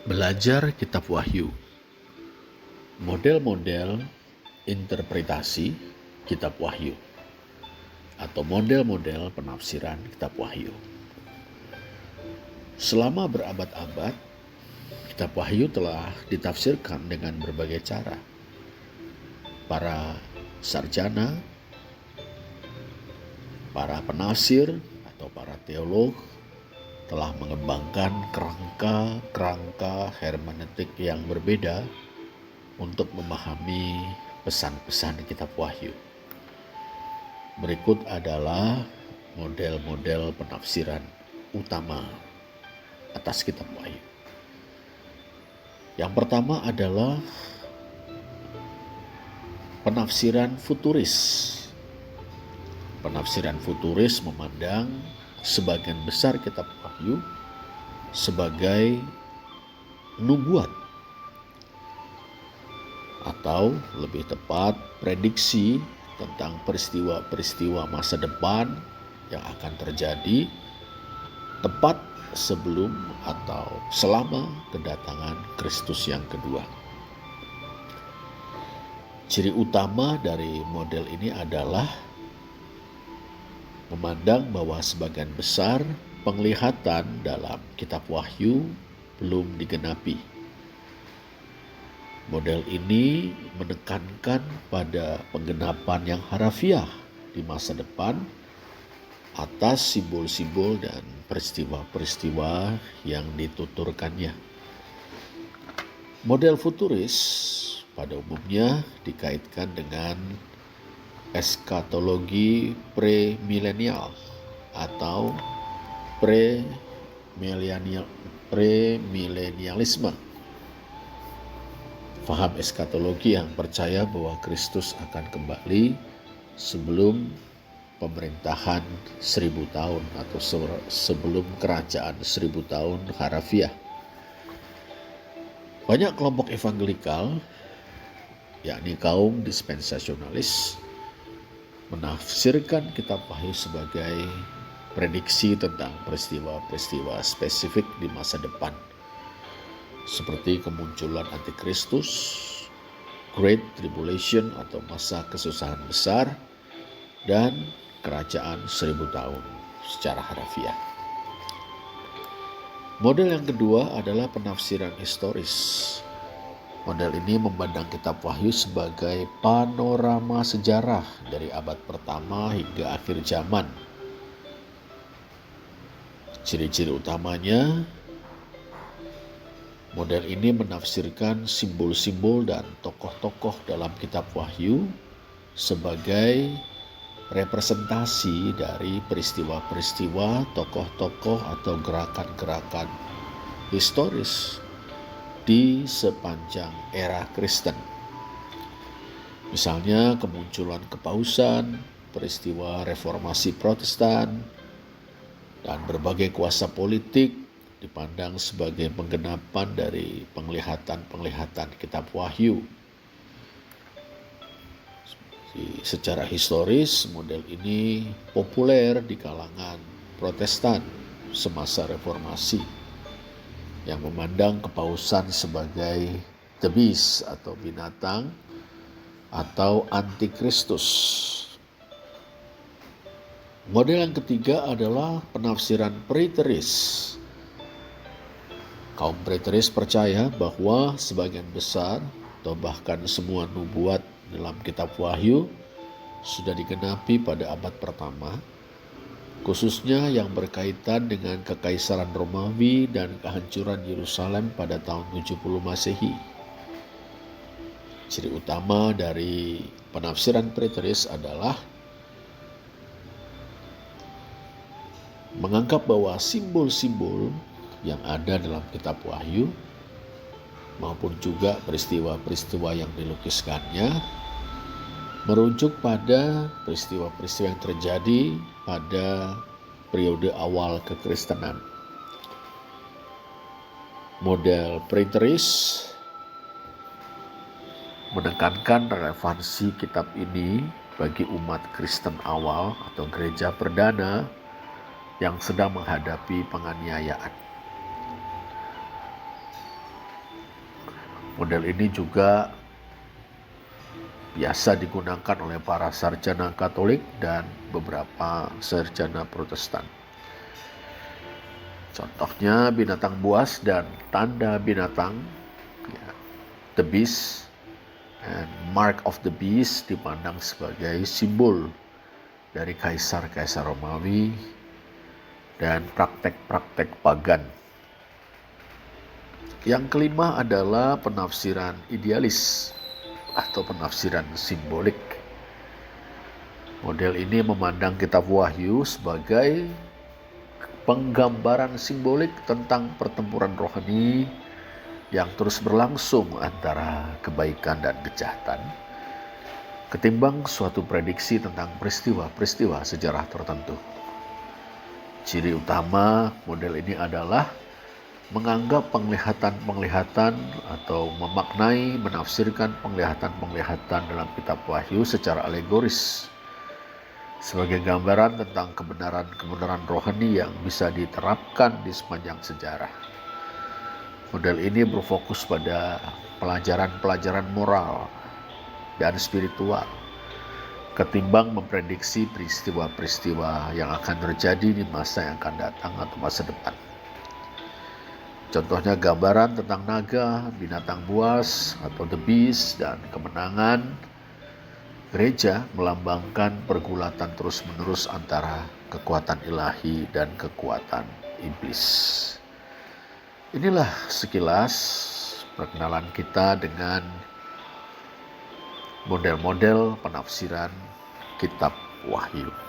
Belajar Kitab Wahyu. Model-model interpretasi Kitab Wahyu atau model-model penafsiran Kitab Wahyu. Selama berabad-abad, Kitab Wahyu telah ditafsirkan dengan berbagai cara. Para sarjana, para penafsir atau para teolog telah mengembangkan kerangka hermeneutik yang berbeda untuk memahami pesan-pesan Kitab Wahyu. Berikut adalah model-model penafsiran utama atas Kitab Wahyu. Yang pertama adalah penafsiran futuris. Penafsiran futuris memandang sebagian besar Kitab Wahyu sebagai nubuat atau lebih tepat prediksi tentang peristiwa-peristiwa masa depan yang akan terjadi tepat sebelum atau selama kedatangan Kristus yang kedua. Ciri utama dari model ini adalah memandang bahwa sebagian besar penglihatan dalam Kitab Wahyu belum digenapi. Model ini menekankan pada penggenapan yang harafiah di masa depan atas simbol-simbol dan peristiwa-peristiwa yang dituturkannya. Model futuris pada umumnya dikaitkan dengan eskatologi premilenial atau premilenialisme. Faham eskatologi yang percaya bahwa Kristus akan kembali sebelum pemerintahan 1000 tahun atau sebelum kerajaan 1000 tahun harafiah. Banyak kelompok evangelikal, yakni kaum dispensasionalis, menafsirkan Kitab Wahyu sebagai prediksi tentang peristiwa-peristiwa spesifik di masa depan, seperti kemunculan Antikristus, Great Tribulation atau masa kesusahan besar, dan kerajaan 1000 tahun secara harafiah. Model yang kedua adalah penafsiran historis. Model ini memandang Kitab Wahyu sebagai panorama sejarah dari abad pertama hingga akhir zaman. Ciri-ciri utamanya, model ini menafsirkan simbol-simbol dan tokoh-tokoh dalam Kitab Wahyu sebagai representasi dari peristiwa-peristiwa, tokoh-tokoh atau gerakan-gerakan historis di sepanjang era Kristen. Misalnya kemunculan kepausan, peristiwa reformasi Protestan, dan berbagai kuasa politik dipandang sebagai penggenapan dari penglihatan-penglihatan Kitab Wahyu. Secara historis, model ini populer di kalangan Protestan semasa reformasi, yang memandang kepausan sebagai the beast atau binatang atau antikristus. Model yang ketiga adalah penafsiran preteris. Kaum preteris percaya bahwa sebagian besar atau bahkan semua nubuat dalam Kitab Wahyu sudah digenapi pada abad pertama, khususnya yang berkaitan dengan kekaisaran Romawi dan kehancuran Yerusalem pada tahun 70 Masehi. Ciri utama dari penafsiran preteris adalah menganggap bahwa simbol-simbol yang ada dalam Kitab Wahyu maupun juga peristiwa-peristiwa yang dilukiskannya merujuk pada peristiwa-peristiwa yang terjadi pada periode awal kekristenan. Model preteris menekankan relevansi kitab ini bagi umat Kristen awal atau gereja perdana yang sedang menghadapi penganiayaan. Model ini juga biasa digunakan oleh para sarjana Katolik dan beberapa sarjana Protestan. Contohnya binatang buas dan tanda binatang, ya, the beast and mark of the beast dipandang sebagai simbol dari kaisar-kaisar Romawi dan praktek-praktek pagan. Yang kelima adalah penafsiran idealis atau penafsiran simbolik. Model ini memandang kitab Wahyu sebagai penggambaran simbolik tentang pertempuran rohani yang terus berlangsung antara kebaikan dan kejahatan, ketimbang suatu prediksi tentang peristiwa-peristiwa sejarah tertentu. Ciri utama model ini adalah menganggap penglihatan-penglihatan atau memaknai, menafsirkan penglihatan-penglihatan dalam kitab Wahyu secara alegoris sebagai gambaran tentang kebenaran-kebenaran rohani yang bisa diterapkan di sepanjang sejarah. Model ini berfokus pada pelajaran-pelajaran moral dan spiritual, ketimbang memprediksi peristiwa-peristiwa yang akan terjadi di masa yang akan datang atau masa depan. Contohnya gambaran tentang naga, binatang buas atau the beast, dan kemenangan. Gereja melambangkan pergulatan terus-menerus antara kekuatan ilahi dan kekuatan iblis. Inilah sekilas perkenalan kita dengan model-model penafsiran kitab Wahyu.